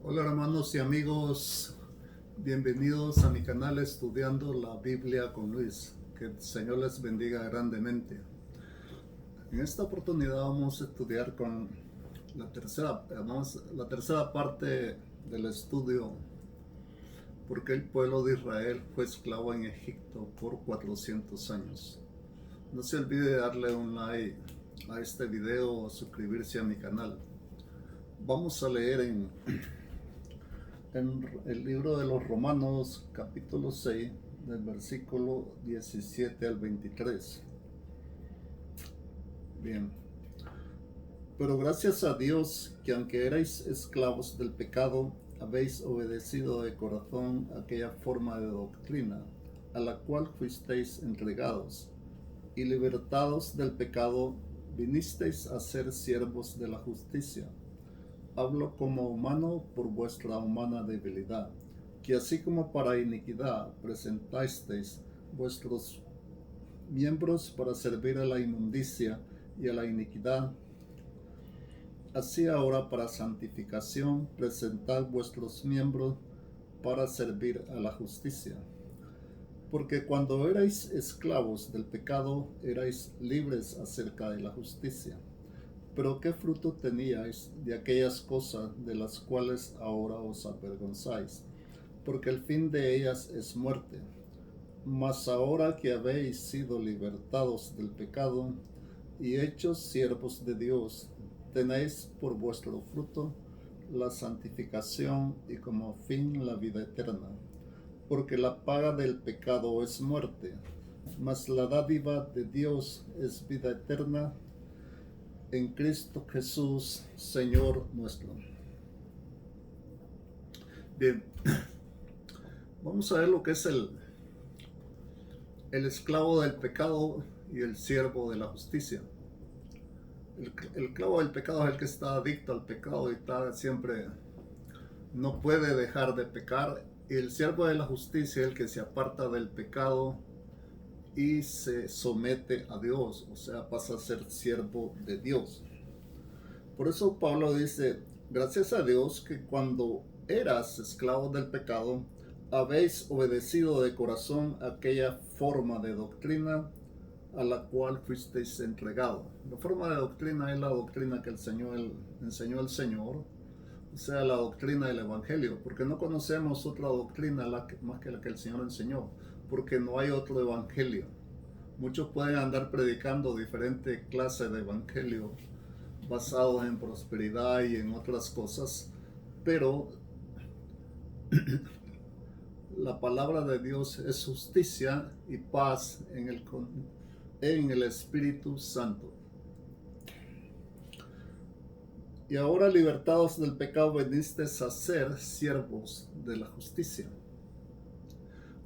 Hola hermanos y amigos, bienvenidos a mi canal Estudiando la Biblia con Luis. Que el Señor les bendiga grandemente. En esta oportunidad vamos a estudiar con la tercera parte del estudio, porque el pueblo de Israel fue esclavo en Egipto por 400 años. No se olvide de darle un like a este video o suscribirse a mi canal. Vamos a leer en el libro de los Romanos, capítulo 6, del versículo 17 al 23. Bien. Pero gracias a Dios que aunque erais esclavos del pecado, habéis obedecido de corazón aquella forma de doctrina a la cual fuisteis entregados, y libertados del pecado, vinisteis a ser siervos de la justicia. Hablo como humano por vuestra humana debilidad, que así como para iniquidad presentasteis vuestros miembros para servir a la inmundicia y a la iniquidad, así ahora para santificación presentad vuestros miembros para servir a la justicia. Porque cuando erais esclavos del pecado, erais libres acerca de la justicia. Pero ¿qué fruto teníais de aquellas cosas de las cuales ahora os avergonzáis? Porque el fin de ellas es muerte. Mas ahora que habéis sido libertados del pecado y hechos siervos de Dios, tenéis por vuestro fruto la santificación y como fin la vida eterna. Porque la paga del pecado es muerte, mas la dádiva de Dios es vida eterna en Cristo Jesús, Señor nuestro. Bien, vamos a ver lo que es el esclavo del pecado y el siervo de la justicia. El esclavo del pecado es el que está adicto al pecado y está siempre, no puede dejar de pecar. Y el siervo de la justicia es el que se aparta del pecado y se somete a Dios, o sea, pasa a ser siervo de Dios. Por eso Pablo dice, gracias a Dios que cuando eras esclavos del pecado, habéis obedecido de corazón aquella forma de doctrina a la cual fuisteis entregados. La forma de doctrina es la doctrina que enseñó el Señor, o sea, la doctrina del Evangelio, porque no conocemos otra doctrina más que la que el Señor enseñó, porque no hay otro Evangelio. Muchos pueden andar predicando diferentes clases de Evangelio basados en prosperidad y en otras cosas, pero la palabra de Dios es justicia y paz en el Espíritu Santo. Y ahora, libertados del pecado, veniste a ser siervos de la justicia.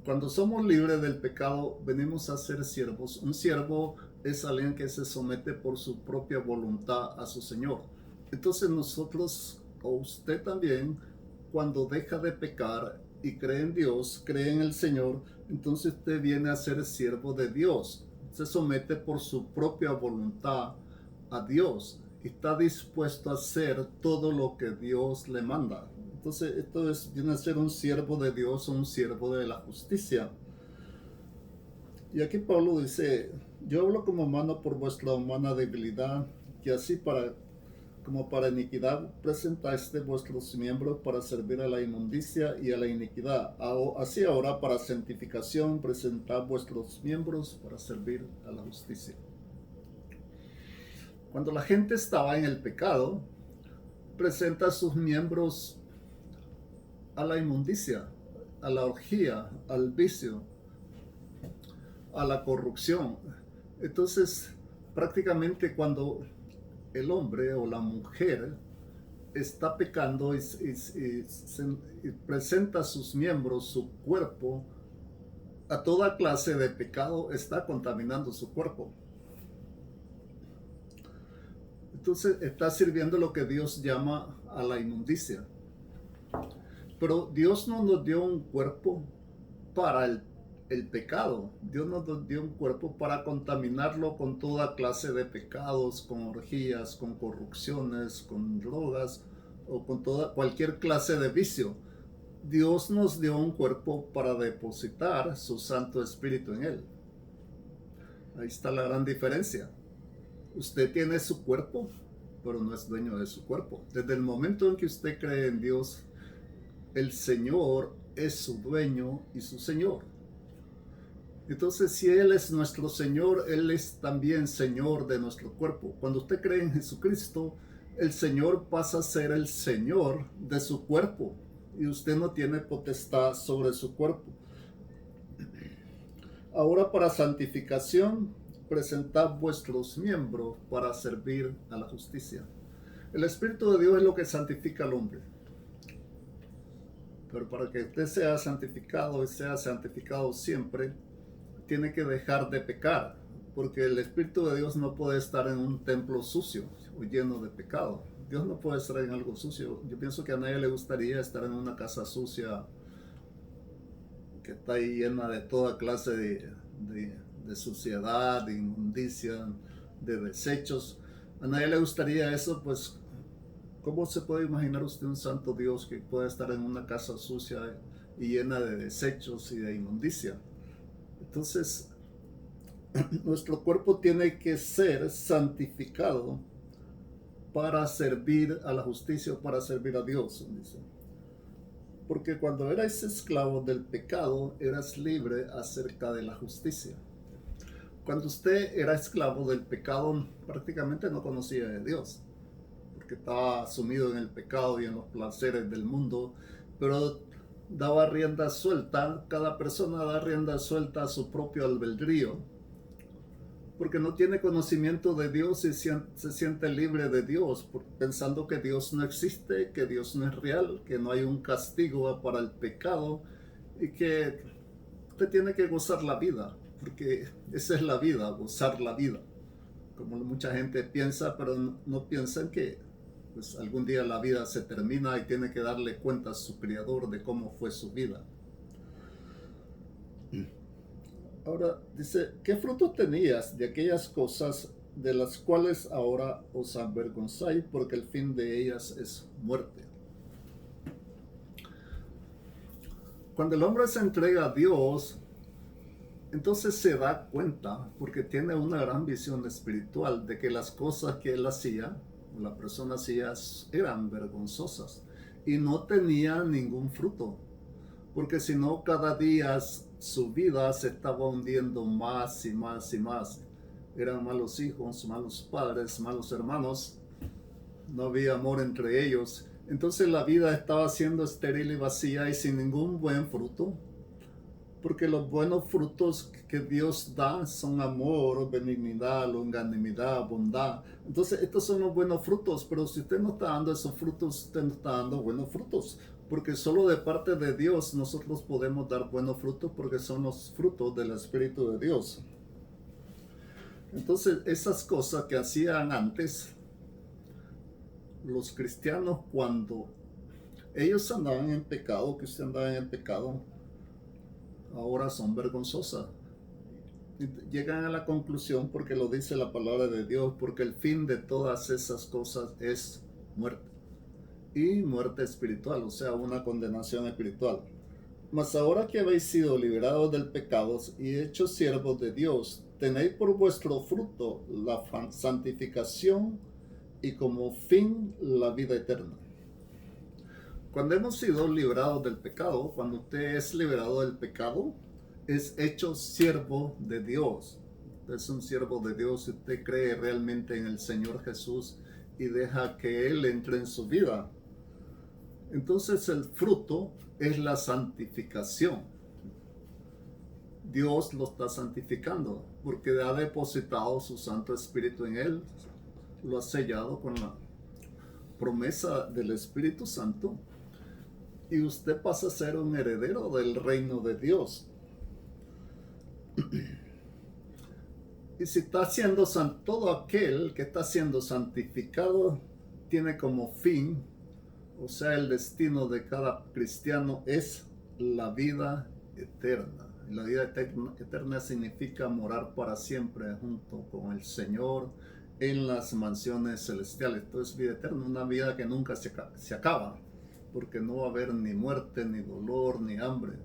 Cuando somos libres del pecado, venimos a ser siervos. Un siervo es alguien que se somete por su propia voluntad a su Señor. Entonces nosotros, o usted también, cuando deja de pecar y cree en Dios, cree en el Señor, entonces usted viene a ser siervo de Dios. Se somete por su propia voluntad a Dios y está dispuesto a hacer todo lo que Dios le manda. Entonces viene a ser un siervo de Dios, un siervo de la justicia. Y aquí Pablo dice, yo hablo como humano por vuestra humana debilidad, que así como para iniquidad presentaste vuestros miembros para servir a la inmundicia y a la iniquidad. Así ahora para santificación presentad vuestros miembros para servir a la justicia. Cuando la gente estaba en el pecado, presenta sus miembros a la inmundicia, a la orgía, al vicio, a la corrupción. Entonces, prácticamente cuando el hombre o la mujer está pecando y presenta sus miembros, su cuerpo, a toda clase de pecado, está contaminando su cuerpo. Entonces está sirviendo lo que Dios llama a la inmundicia. Pero Dios no nos dio un cuerpo para el pecado. Dios nos dio un cuerpo para contaminarlo con toda clase de pecados, con orgías, con corrupciones, con drogas, o con cualquier clase de vicio. Dios nos dio un cuerpo para depositar su Santo Espíritu en él. Ahí está la gran diferencia. Usted tiene su cuerpo, pero no es dueño de su cuerpo. Desde el momento en que usted cree en Dios, el Señor es su dueño y su Señor. Entonces, si Él es nuestro Señor, Él es también Señor de nuestro cuerpo. Cuando usted cree en Jesucristo, el Señor pasa a ser el Señor de su cuerpo y usted no tiene potestad sobre su cuerpo. Ahora, para santificación, presentad vuestros miembros para servir a la justicia. El Espíritu de Dios es lo que santifica al hombre. Pero para que usted sea santificado y sea santificado siempre, tiene que dejar de pecar, porque el Espíritu de Dios no puede estar en un templo sucio o lleno de pecado. Dios no puede estar en algo sucio. Yo pienso que a nadie le gustaría estar en una casa sucia que está ahí llena de toda clase de suciedad, de inmundicia, de desechos. A nadie le gustaría eso, pues ¿cómo se puede imaginar usted un santo Dios que pueda estar en una casa sucia y llena de desechos y de inmundicia? Entonces, nuestro cuerpo tiene que ser santificado para servir a la justicia o para servir a Dios, dice. Porque cuando eras esclavo del pecado, eras libre acerca de la justicia. Cuando usted era esclavo del pecado, prácticamente no conocía de Dios, porque estaba sumido en el pecado y en los placeres del mundo, pero daba rienda suelta, cada persona da rienda suelta a su propio albedrío, porque no tiene conocimiento de Dios y se siente libre de Dios, pensando que Dios no existe, que Dios no es real, que no hay un castigo para el pecado y que usted tiene que gozar la vida, porque esa es la vida, gozar la vida. Como mucha gente piensa, pero no piensan que pues algún día la vida se termina y tiene que darle cuenta a su Creador de cómo fue su vida. Ahora dice, ¿qué fruto tenías de aquellas cosas de las cuales ahora os avergonzáis, porque el fin de ellas es muerte? Cuando el hombre se entrega a Dios, entonces se da cuenta, porque tiene una gran visión espiritual, de que las cosas que él hacía, o la persona hacía, eran vergonzosas y no tenían ningún fruto, porque si no, cada día su vida se estaba hundiendo más y más y más. Eran malos hijos, malos padres, malos hermanos, no había amor entre ellos. Entonces la vida estaba siendo estéril y vacía y sin ningún buen fruto, porque los buenos frutos que Dios da son amor, benignidad, longanimidad, bondad. Entonces estos son los buenos frutos, pero si usted no está dando esos frutos, usted no está dando buenos frutos, porque solo de parte de Dios nosotros podemos dar buenos frutos, porque son los frutos del Espíritu de Dios. Entonces esas cosas que hacían antes los cristianos, cuando ellos andaban en pecado, que usted andaba en pecado, ahora son vergonzosas. Llegan a la conclusión, porque lo dice la palabra de Dios, porque el fin de todas esas cosas es muerte, y muerte espiritual, o sea, una condenación espiritual. Mas ahora que habéis sido liberados del pecado y hechos siervos de Dios, tenéis por vuestro fruto la santificación y como fin la vida eterna. Cuando hemos sido liberados del pecado, cuando usted es liberado del pecado, es hecho siervo de Dios. Usted es un siervo de Dios si usted cree realmente en el Señor Jesús y deja que Él entre en su vida. Entonces el fruto es la santificación. Dios lo está santificando porque ha depositado su Santo Espíritu en él, lo ha sellado con la promesa del Espíritu Santo y usted pasa a ser un heredero del reino de Dios. Y si está siendo todo aquel que está siendo santificado tiene como fin, o sea, el destino de cada cristiano es la vida eterna. Y la vida eterna significa morar para siempre junto con el Señor en las mansiones celestiales. Entonces, vida eterna, una vida que nunca se acaba, porque no va a haber ni muerte, ni dolor, ni hambre.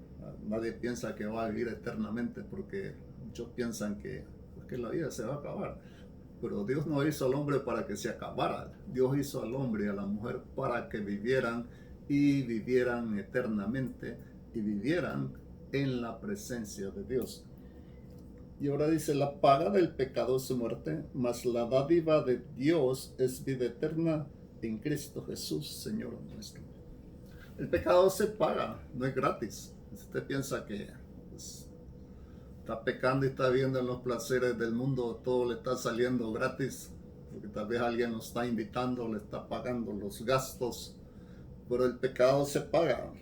Nadie piensa que va a vivir eternamente, porque muchos piensan que la vida se va a acabar. Pero Dios no hizo al hombre para que se acabara. Dios hizo al hombre y a la mujer para que vivieran y vivieran eternamente y vivieran en la presencia de Dios. Y ahora dice, la paga del pecado es muerte, mas la dádiva de Dios es vida eterna en Cristo Jesús, Señor nuestro. El pecado se paga, no es gratis. Si usted piensa que pues, está pecando y está viendo en los placeres del mundo, todo le está saliendo gratis, porque tal vez alguien lo está invitando, le está pagando los gastos, pero el pecado se paga,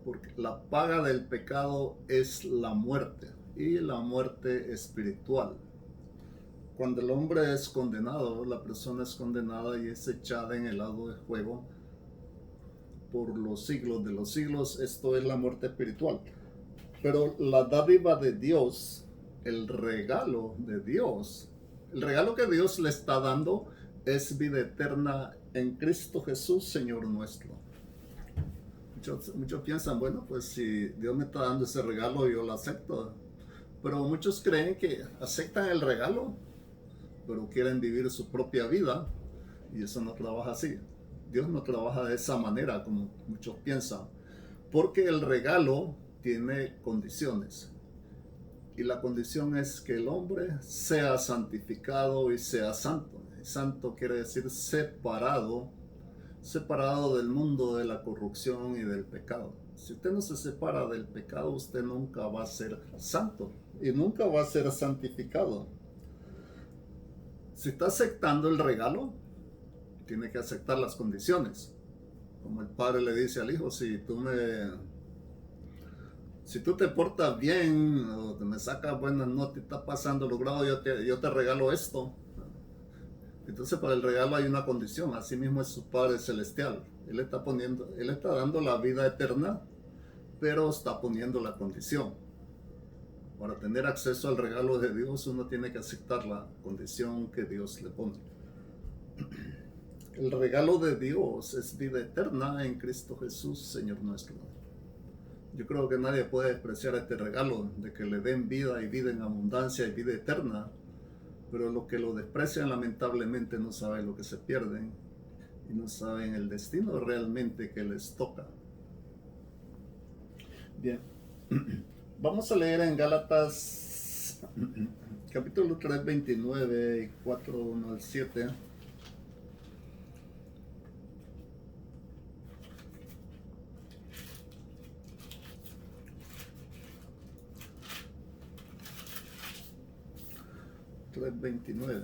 porque la paga del pecado es la muerte, y la muerte espiritual. Cuando el hombre es condenado, la persona es condenada y es echada en el lago de fuego por los siglos de los siglos. Esto es la muerte espiritual. Pero la dádiva de Dios, el regalo de Dios, el regalo que Dios le está dando es vida eterna en Cristo Jesús, Señor nuestro. Muchos piensan, bueno, pues si Dios me está dando ese regalo, yo lo acepto. Pero muchos creen que aceptan el regalo, pero quieren vivir su propia vida, y eso no trabaja así. Dios no trabaja de esa manera como muchos piensan, porque el regalo tiene condiciones, y la condición es que el hombre sea santificado y sea santo. Santo quiere decir separado del mundo de la corrupción y del pecado. Si usted no se separa del pecado, usted nunca va a ser santo y nunca va a ser santificado. Si está aceptando el regalo, tiene que aceptar las condiciones. Como el padre le dice al hijo, si tú te portas bien o me sacas buenas notas y estás pasando los grados, yo te regalo esto. Entonces para el regalo hay una condición. Así mismo es su Padre Celestial. Él está dando la vida eterna, pero está poniendo la condición. Para tener acceso al regalo de Dios, uno tiene que aceptar la condición que Dios le pone. El regalo de Dios es vida eterna en Cristo Jesús, Señor nuestro. Yo creo que nadie puede despreciar este regalo de que le den vida y vida en abundancia y vida eterna, pero los que lo desprecian lamentablemente no saben lo que se pierden y no saben el destino realmente que les toca. Bien, vamos a leer en Gálatas capítulo 3, 29 y 4, 1 al 7. $3.29.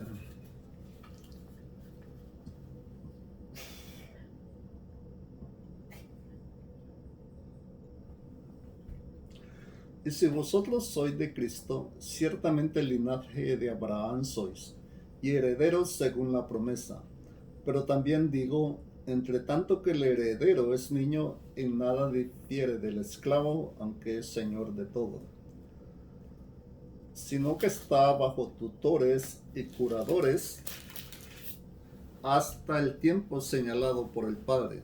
Y si vosotros sois de Cristo, ciertamente el linaje de Abraham sois, y herederos según la promesa. Pero también digo, entre tanto que el heredero es niño, en nada difiere del esclavo, aunque es señor de todo, sino que está bajo tutores y curadores hasta el tiempo señalado por el Padre.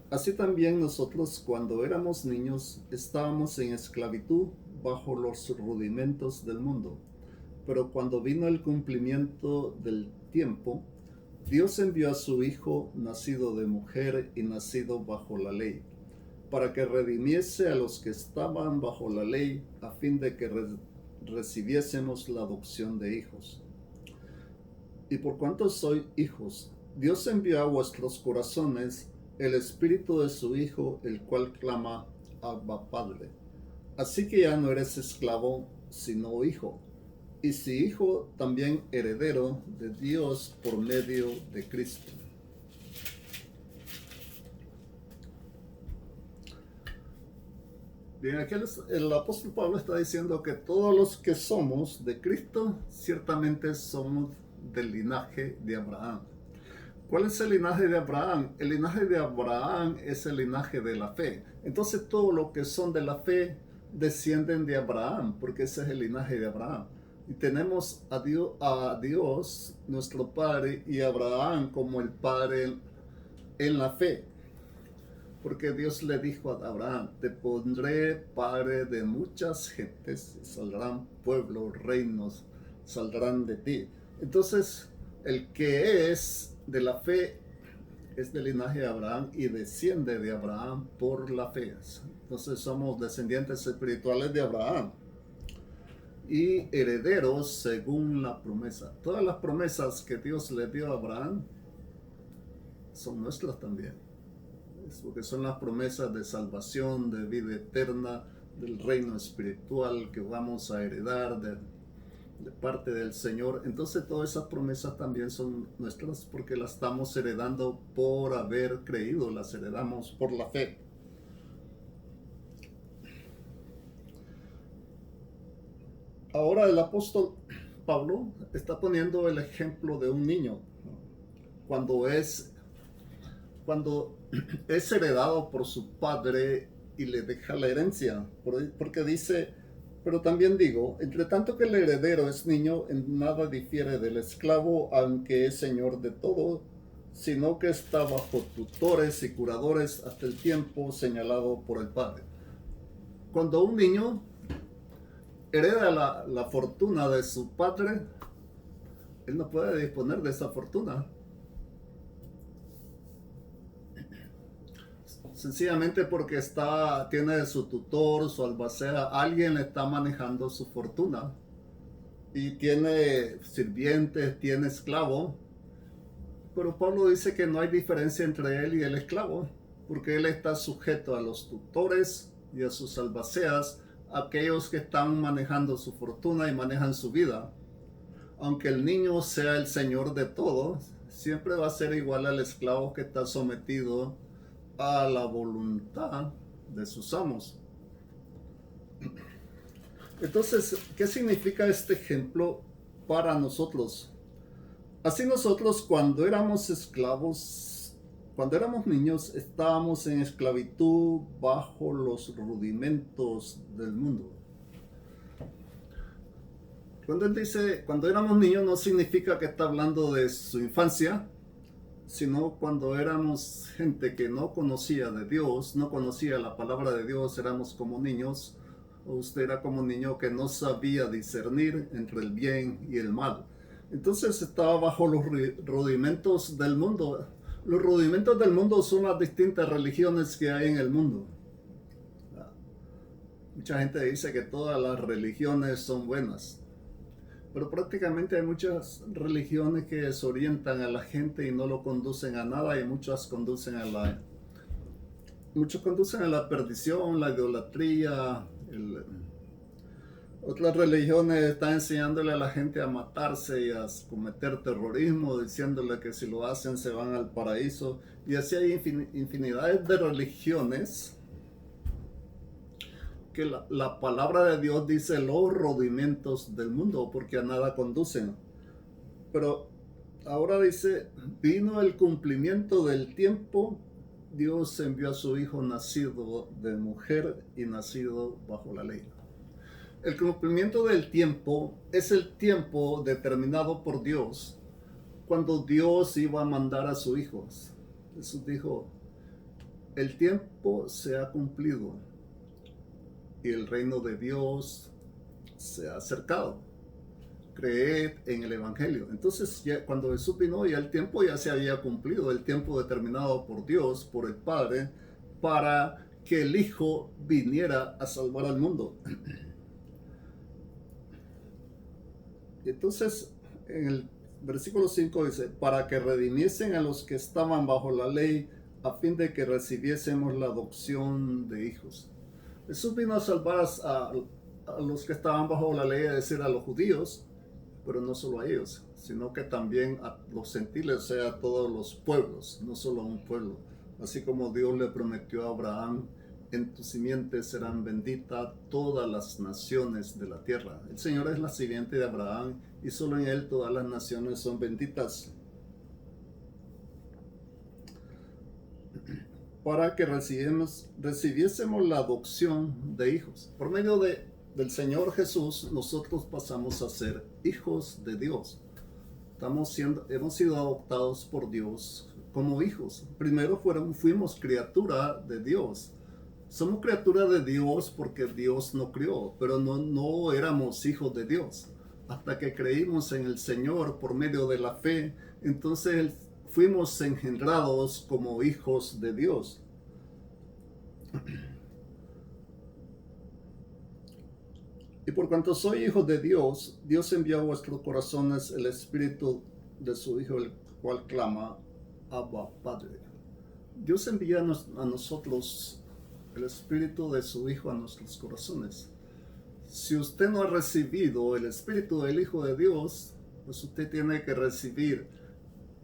Así también nosotros, cuando éramos niños, estábamos en esclavitud bajo los rudimentos del mundo. Pero cuando vino el cumplimiento del tiempo, Dios envió a su Hijo, nacido de mujer y nacido bajo la ley, para que redimiese a los que estaban bajo la ley, a fin de que recibiésemos la adopción de hijos. Y por cuanto sois hijos, Dios envió a vuestros corazones el espíritu de su Hijo, el cual clama, Abba, Padre. Así que ya no eres esclavo, sino hijo. Y si hijo, también heredero de Dios por medio de Cristo. Bien, aquí el apóstol Pablo está diciendo que todos los que somos de Cristo, ciertamente somos del linaje de Abraham. ¿Cuál es el linaje de Abraham? El linaje de Abraham es el linaje de la fe. Entonces todos los que son de la fe descienden de Abraham, porque ese es el linaje de Abraham. Y tenemos a Dios, nuestro Padre, y a Abraham como el Padre en la fe. Porque Dios le dijo a Abraham, te pondré padre de muchas gentes, y saldrán pueblos, reinos, saldrán de ti. Entonces, el que es de la fe es del linaje de Abraham y desciende de Abraham por la fe. Entonces somos descendientes espirituales de Abraham y herederos según la promesa. Todas las promesas que Dios le dio a Abraham son nuestras también, porque son las promesas de salvación, de vida eterna, del reino espiritual que vamos a heredar de parte del Señor. Entonces todas esas promesas también son nuestras porque las estamos heredando por haber creído, las heredamos por la fe. Ahora el apóstol Pablo está poniendo el ejemplo de un niño cuando es heredado por su padre y le deja la herencia, porque dice, pero también digo, entre tanto que el heredero es niño, en nada difiere del esclavo, aunque es señor de todo, sino que está bajo tutores y curadores hasta el tiempo señalado por el padre. Cuando un niño hereda la fortuna de su padre, él no puede disponer de esa fortuna. Sencillamente porque tiene su tutor, su albacea, alguien le está manejando su fortuna. Y tiene sirvientes, tiene esclavo. Pero Pablo dice que no hay diferencia entre él y el esclavo, porque él está sujeto a los tutores y a sus albaceas, aquellos que están manejando su fortuna y manejan su vida. Aunque el niño sea el señor de todo, siempre va a ser igual al esclavo que está sometido a la voluntad de sus amos. Entonces, ¿qué significa este ejemplo para nosotros? Así nosotros cuando éramos esclavos, cuando éramos niños, estábamos en esclavitud bajo los rudimentos del mundo. Cuando él dice, cuando éramos niños, no significa que está hablando de su infancia, sino cuando éramos gente que no conocía de Dios, no conocía la palabra de Dios, éramos como niños, o usted era como un niño que no sabía discernir entre el bien y el mal. Entonces estaba bajo los rudimentos del mundo. Los rudimentos del mundo son las distintas religiones que hay en el mundo. Mucha gente dice que todas las religiones son buenas, pero prácticamente hay muchas religiones que desorientan a la gente y no lo conducen a nada, y muchos conducen a la perdición, la idolatría. Otras religiones están enseñándole a la gente a matarse y a cometer terrorismo, diciéndole que si lo hacen se van al paraíso. Y así hay infinidades de religiones que la palabra de Dios dice los rudimentos del mundo, porque a nada conducen. Pero ahora dice, vino el cumplimiento del tiempo, Dios envió a su Hijo nacido de mujer y nacido bajo la ley. El cumplimiento del tiempo es el tiempo determinado por Dios, cuando Dios iba a mandar a su Hijo. Jesús dijo, el tiempo se ha cumplido y el reino de Dios se ha acercado. Creed en el Evangelio. Entonces, cuando Jesús vino, ya el tiempo ya se había cumplido, el tiempo determinado por Dios, por el Padre, para que el Hijo viniera a salvar al mundo. Entonces, en el versículo 5 dice, para que redimiesen a los que estaban bajo la ley, a fin de que recibiésemos la adopción de hijos. Jesús vino a salvar a los que estaban bajo la ley, es decir, a los judíos, pero no solo a ellos, sino que también a los gentiles, o sea, a todos los pueblos, no solo a un pueblo. Así como Dios le prometió a Abraham, en tu simiente serán benditas todas las naciones de la tierra. El Señor es la simiente de Abraham y solo en Él todas las naciones son benditas. Para que recibiésemos la adopción de hijos. Por medio de del Señor Jesús, nosotros pasamos a ser hijos de Dios. Hemos sido adoptados por Dios como hijos. Primero fuimos criatura de Dios. Somos criatura de Dios porque Dios nos crió, pero no éramos hijos de Dios. Hasta que creímos en el Señor por medio de la fe, entonces fuimos engendrados como hijos de Dios. Y por cuanto soy hijo de Dios, Dios envió a vuestros corazones el Espíritu de su Hijo, el cual clama, Abba, Padre. Dios envía a nosotros el Espíritu de su Hijo a nuestros corazones. Si usted no ha recibido el Espíritu del Hijo de Dios, pues usted tiene que recibir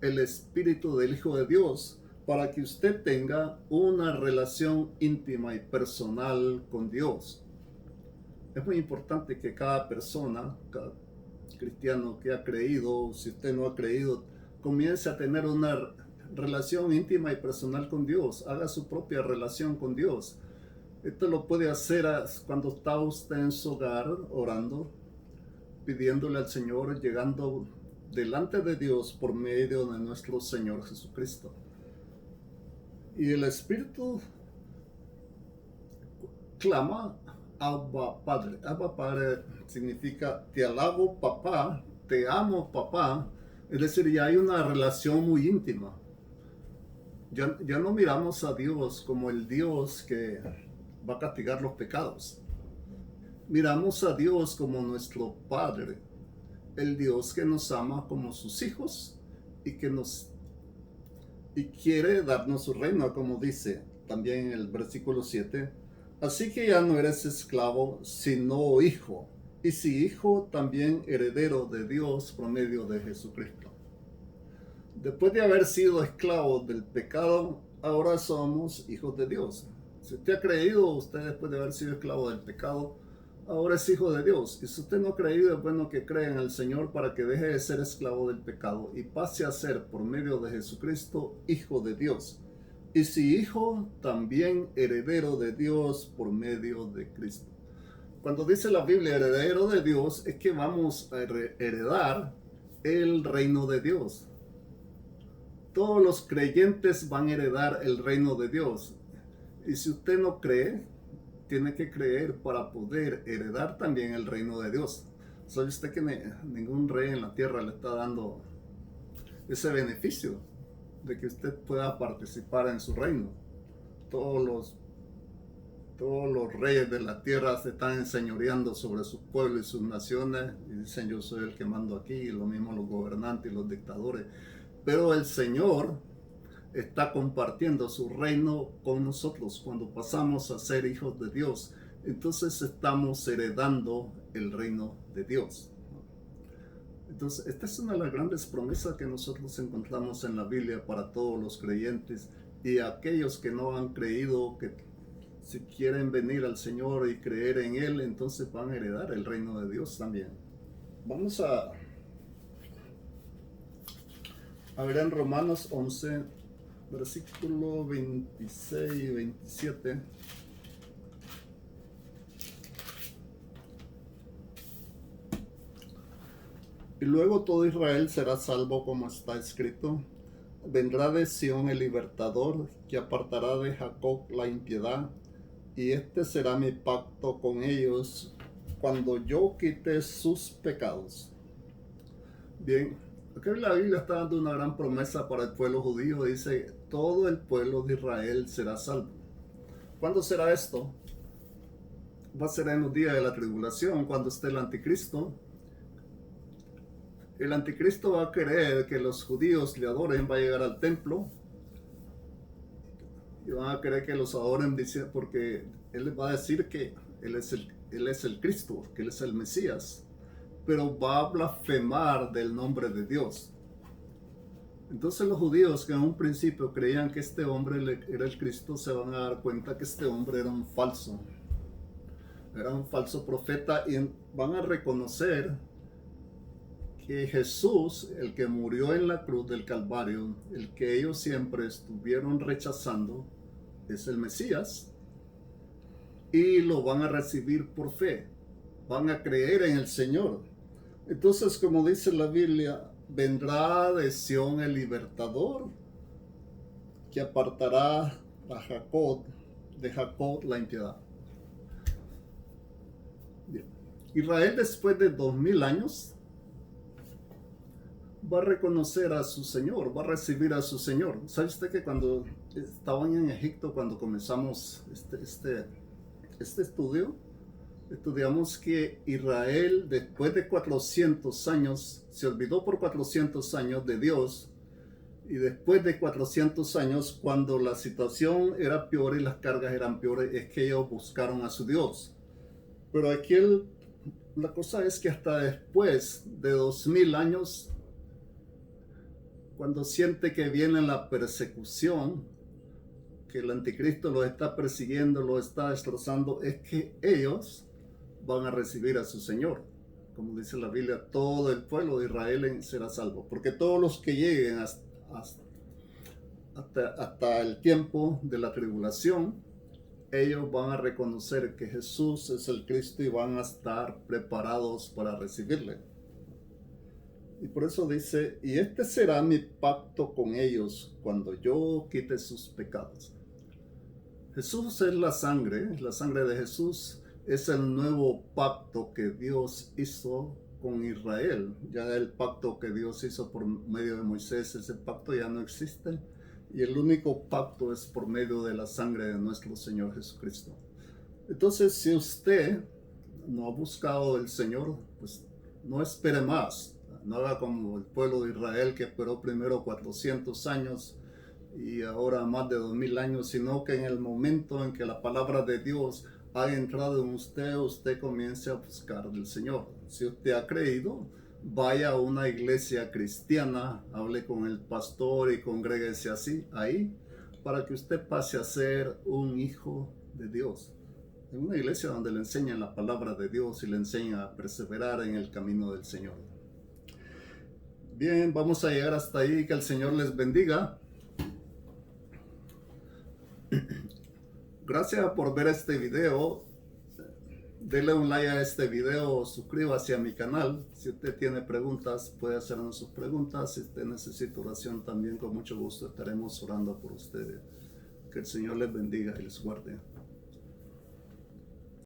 el Espíritu del Hijo de Dios para que usted tenga una relación íntima y personal con Dios. Es muy importante que cada persona, cada cristiano que ha creído, si usted no ha creído, comience a tener una relación íntima y personal con Dios. Haga su propia relación con Dios. Esto lo puede hacer cuando está usted en su hogar orando, pidiéndole al Señor, llegando delante de Dios por medio de nuestro Señor Jesucristo. Y el Espíritu clama, Abba Padre. Abba Padre significa te alabo papá, te amo papá. Es decir, ya hay una relación muy íntima. Ya no miramos a Dios como el Dios que va a castigar los pecados. Miramos a Dios como nuestro Padre, el Dios que nos ama como sus hijos y quiere darnos su reino, como dice también en el versículo 7. Así que ya no eres esclavo, sino hijo, y si hijo, también heredero de Dios por medio de Jesucristo. Después de haber sido esclavos del pecado, ahora somos hijos de Dios. Si usted ha creído, usted después de haber sido esclavo del pecado, ahora es hijo de Dios. Y si usted no ha creído, es bueno que crea en el Señor para que deje de ser esclavo del pecado y pase a ser, por medio de Jesucristo, hijo de Dios. Y si hijo, también heredero de Dios por medio de Cristo. Cuando dice la Biblia heredero de Dios, es que vamos a heredar el reino de Dios. Todos los creyentes van a heredar el reino de Dios. Y si usted no cree, tiene que creer para poder heredar también el reino de Dios. ¿Sabe usted que ningún rey en la tierra le está dando ese beneficio de que usted pueda participar en su reino? Todos los reyes de la tierra se están enseñoreando sobre su pueblo y sus naciones y dicen yo soy el que mando aquí, y lo mismo los gobernantes y los dictadores. Pero el Señor está compartiendo su reino con nosotros cuando pasamos a ser hijos de Dios. Entonces estamos heredando el reino de Dios. Entonces, esta es una de las grandes promesas que nosotros encontramos en la Biblia para todos los creyentes y aquellos que no han creído, que si quieren venir al Señor y creer en Él, entonces van a heredar el reino de Dios también. Vamos a ver en Romanos 11, versículo 26 y 27. Y luego todo Israel será salvo, como está escrito. Vendrá de Sión el libertador, que apartará de Jacob la impiedad, y este será mi pacto con ellos cuando yo quite sus pecados. Bien, aquí la Biblia está dando una gran promesa para el pueblo judío. Dice, todo el pueblo de Israel será salvo. ¿Cuándo será esto? Va a ser en los días de la tribulación, cuando esté el anticristo. El anticristo va a querer que los judíos le adoren, va a llegar al templo y van a querer que los adoren, porque él les va a decir que él es el Cristo, que él es el Mesías, pero va a blasfemar del nombre de Dios. Entonces los judíos que en un principio creían que este hombre era el Cristo, se van a dar cuenta que este hombre era un falso profeta, y van a reconocer que Jesús, el que murió en la cruz del Calvario, el que ellos siempre estuvieron rechazando, es el Mesías, y lo van a recibir por fe. van a creer en el Señor. Entonces, como dice la Biblia, vendrá de Sión el libertador que apartará de Jacob la impiedad. Bien. Israel, después de 2000 años, va a reconocer a su Señor, va a recibir a su Señor. ¿Sabe usted que cuando estaban en Egipto, cuando comenzamos este estudio, estudiamos que Israel, después de 400 años, se olvidó por 400 años de Dios, y después de 400 años, cuando la situación era peor y las cargas eran peores, es que ellos buscaron a su Dios. Pero aquí la cosa es que hasta después de 2000 años, cuando siente que viene la persecución, que el anticristo los está persiguiendo, los está destrozando, es que ellos van a recibir a su Señor. Como dice la Biblia, todo el pueblo de Israel será salvo, porque todos los que lleguen hasta el tiempo de la tribulación, ellos van a reconocer que Jesús es el Cristo y van a estar preparados para recibirle. Y por eso dice, y este será mi pacto con ellos cuando yo quite sus pecados. Jesús es la sangre de Jesús es el nuevo pacto que Dios hizo con Israel. Ya el pacto que Dios hizo por medio de Moisés, ese pacto ya no existe. Y el único pacto es por medio de la sangre de nuestro Señor Jesucristo. Entonces, si usted no ha buscado al Señor, pues no espere más. No haga como el pueblo de Israel que esperó primero 400 años y ahora más de 2000 años, sino que en el momento en que la palabra de Dios ha entrado en usted, usted comience a buscar del Señor. Si usted ha creído, vaya a una iglesia cristiana, hable con el pastor y congréguese ahí, para que usted pase a ser un hijo de Dios. En una iglesia donde le enseñan la palabra de Dios y le enseñan a perseverar en el camino del Señor. Bien, vamos a llegar hasta ahí. Que el Señor les bendiga. Gracias por ver este video. Denle un like a este video, suscríbase a mi canal. Si usted tiene preguntas, puede hacernos sus preguntas. Si usted necesita oración, también con mucho gusto estaremos orando por ustedes. Que el Señor les bendiga y les guarde.